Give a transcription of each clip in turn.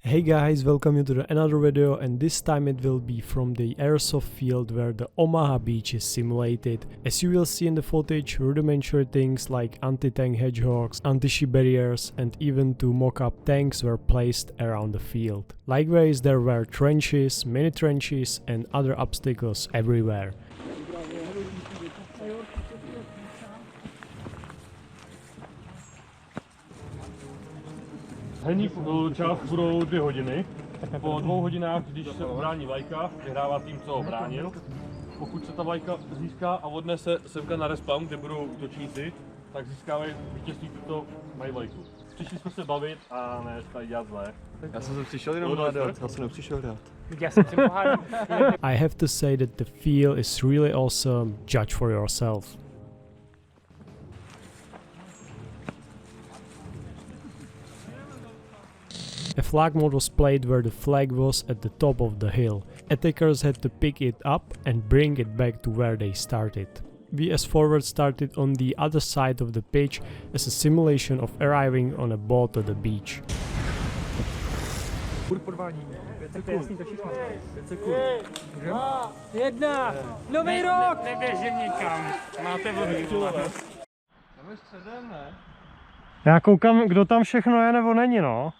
Hey guys, welcome you to another video, and this time it will be from the airsoft field where the Omaha beach is simulated. As you will see in the footage, rudimentary things like anti-tank hedgehogs, anti-ship barriers and even two mock-up tanks were placed around the field. Likewise, there were trenches, mini trenches and other obstacles everywhere. Herní část budou 2 hodiny. Po 2 hodinách, když se obrání vlajka, vyhrává tým, co obránil. Pokud se ta vlajka získá a odnese semka na respawn, kde budou útočníci, tak získávají vítězství, kdo mají vlajku. Přišli jsme se bavit a ne tady dělat zlé. Já jsem se přišel jenom hádat, já jsem nepřišel hrát. I have to say that the feel is really awesome, judge for yourself. A flag mode was played where the flag was at the top of the hill. Attackers had to pick it up and bring it back to where they started. We as forward started on the other side of the pitch as a simulation of arriving on a boat to the beach. Nový rok! Neběžím nikam, máte vodu. Já koukám, kdo tam všechno je nebo není, no.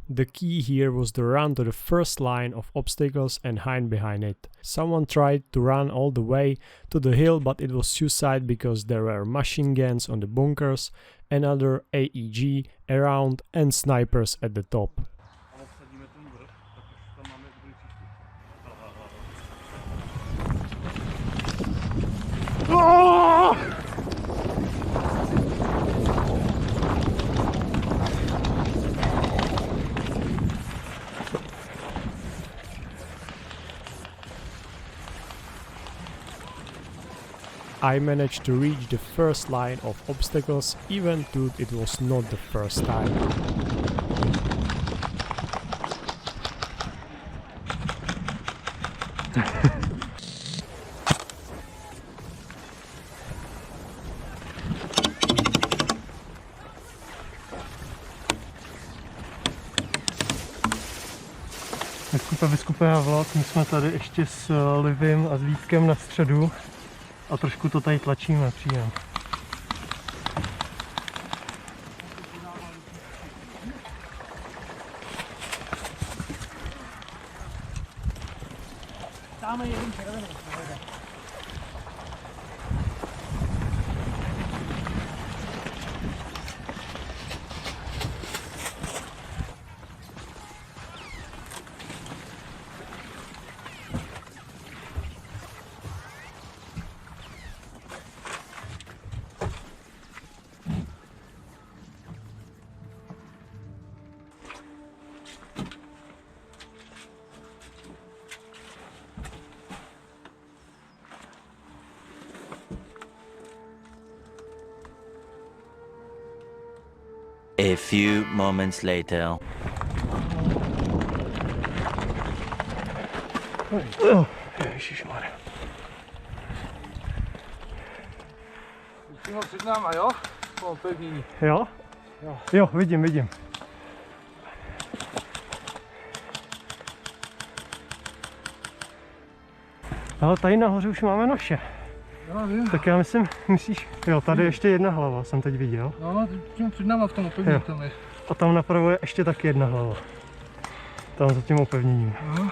The key here was to run to the first line of obstacles and hide behind it. Someone tried to run all the way to the hill, but it was suicide because there were machine guns on the bunkers, another AEG around and snipers at the top. I managed to reach the first line of obstacles, even though it was not the first time. Vyskupuje vlog, my jsme tady ještě s Livim a s Vítkem na středu. A trošku to tady tlačíme příjem. Dáme jeden červený. A few moments later. Ježišmarja. Musím ho před náma, jo? Po opevnění. Jo? Jo, vidím. Ale tady nahoře už máme naše. Jo, vím. Tak já myslím, myslíš, jo, tady ještě jedna hlava, jsem teď viděl. No, tím před náma v tom opevnění tam je. A tam napravo je ještě taky jedna hlava. Tam za tím opevněním. No.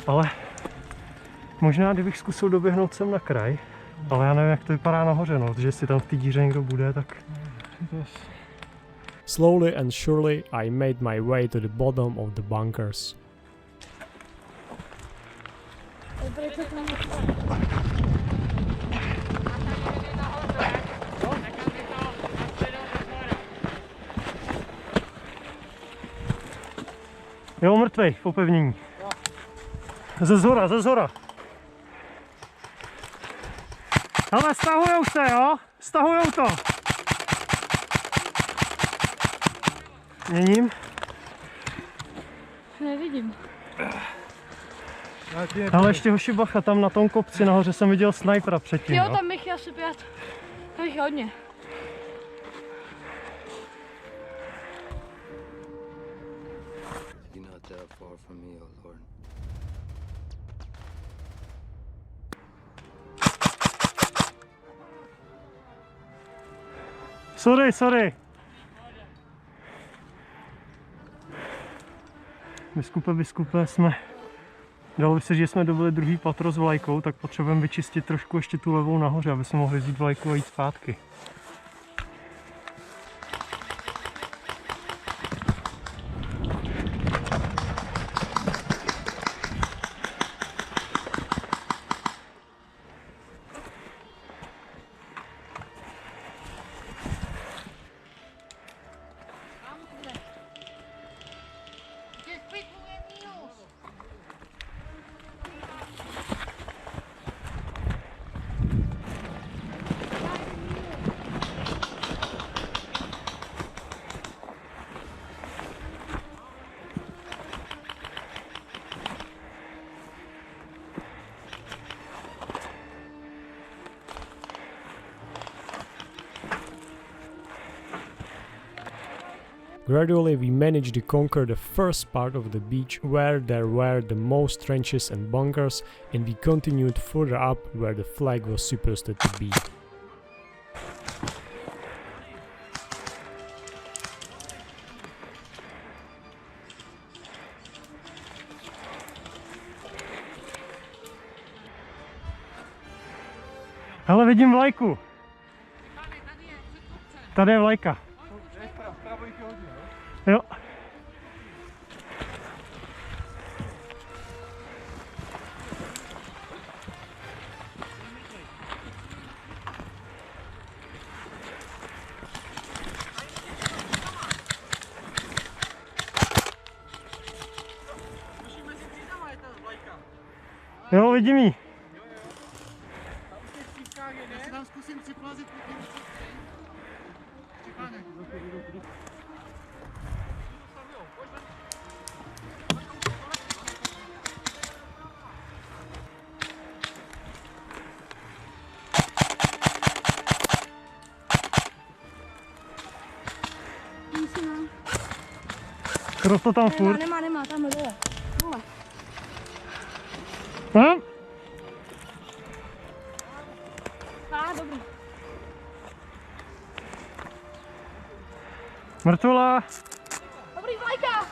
Ale možná, kdybych zkusil doběhnout sem na kraj, ale já nevím, jak to vypadá nahoře, no, že jestli tam v té díře někdo bude, tak... Slowly and surely I made my way to the bottom of the bunkers. Jo, mrtvej v opevnění. Ze zhora. Ale stahujou se, jo? Stahujou to. Měním. Nevidím. Ale ještě hoši bacha, tam na tom kopci nahoře jsem viděl snajpera předtím. Jo, tam bych asi pět. Tam bych hodně. from me, O Lord. Sorry. Vyskupe jsme. Dalo by se, že jsme dobili druhý patro s vlajkou, tak potřebujeme vyčistit trošku ještě tu levou nahoře, aby jsme mohli vzít vlajku a jít zpátky. Gradually we managed to conquer the first part of the beach where there were the most trenches and bunkers, and we continued further up where the flag was supposed to be. Hele, vidím vlajku. Tady je vlajka. Jo. Jo, vidím ji. Já se tam zkusím připlazit po tím čekánek. Rosto tam furt. Nemá, tam dole. Hm? Dobrý. Mrtvola. Dobrý, vlajka!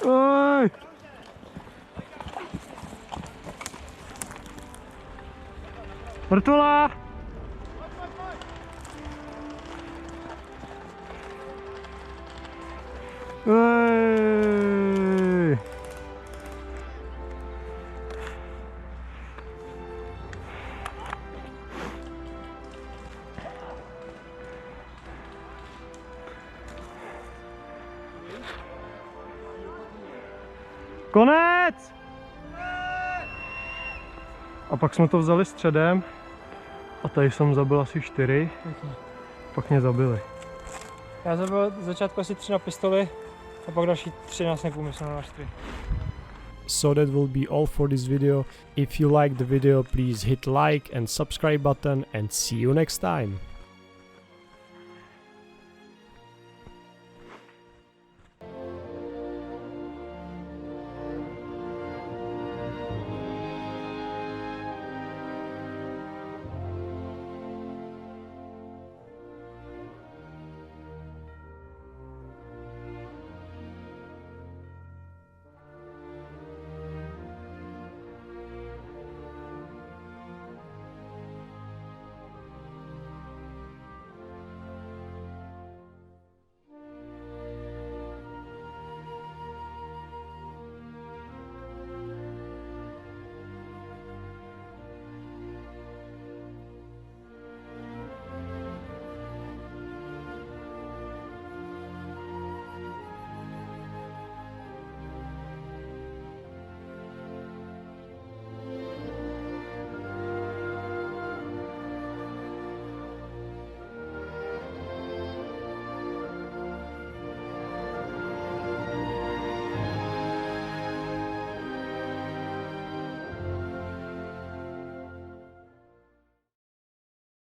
Oj. Mrtvola. Ej. Konec! A pak jsme to vzali středem a tady jsem zabil asi 4, pak mě zabili. Já zabil z začátku asi 3 na pistoli a pak další 13 nekumyslel na 4. So that will be all for this video. If you liked the video, please hit like and subscribe button and see you next time.